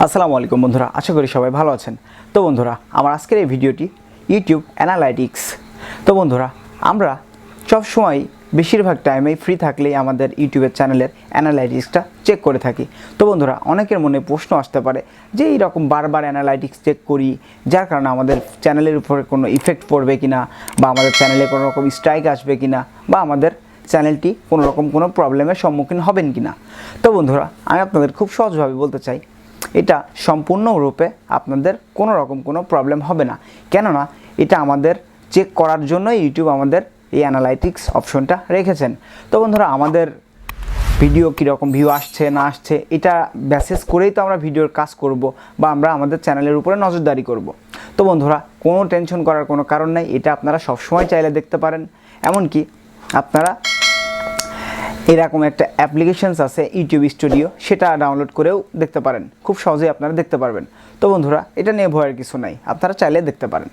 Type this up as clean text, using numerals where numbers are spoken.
আসসালামু আলাইকুম বন্ধুরা, আশা করি সবাই ভালো আছেন। তো বন্ধুরা, আমার আজকের এই ভিডিওটি ইউটিউব অ্যানালাইটিক্স। তো বন্ধুরা, আমরা সবসময় বেশিরভাগ টাইমেই ফ্রি থাকলেই আমাদের ইউটিউবের চ্যানেলের অ্যানালাইটিক্সটা চেক করে থাকি। তো বন্ধুরা, অনেকের মনে প্রশ্ন আসতে পারে যে এইরকম বারবার অ্যানালাইটিক্স চেক করি, যার কারণে আমাদের চ্যানেলের উপরে কোনো ইফেক্ট পড়বে কিনা, বা আমাদের চ্যানেলে কোনো রকম স্ট্রাইক আসবে কিনা, বা আমাদের চ্যানেলটি কোনো রকম কোনো প্রবলেমের সম্মুখীন হবেন কিনা। তো বন্ধুরা, আমি আপনাদের খুব সহজভাবে বলতে চাই, এটা সম্পূর্ণরূপে আপনাদের কোনো রকম কোনো প্রবলেম হবে না। কেননা এটা আমাদের চেক করার জন্যই ইউটিউব আমাদের এই অ্যানালাইটিক্স অপশনটা রেখেছেন। তো বন্ধুরা, আমাদের ভিডিও কীরকম ভিউ আসছে না আসছে এটা বেসিস করেই তো আমরা ভিডিওর কাজ করব, বা আমরা আমাদের চ্যানেলের উপরে নজরদারি করব। তো বন্ধুরা, কোনো টেনশন করার কোনো কারণ নাই, এটা আপনারা সবসময় চাইলে দেখতে পারেন। এমনকি আপনারা এরকম একটা অ্যাপ্লিকেশনস আছে ইউটিউব স্টুডিও, সেটা ডাউনলোড করেও দেখতে পারেন, খুব সহজেই আপনারা দেখতে পারবেন। তো বন্ধুরা, এটা নিয়ে ভয়ের কিছু নাই, আপনারা চাইলে দেখতে পারেন।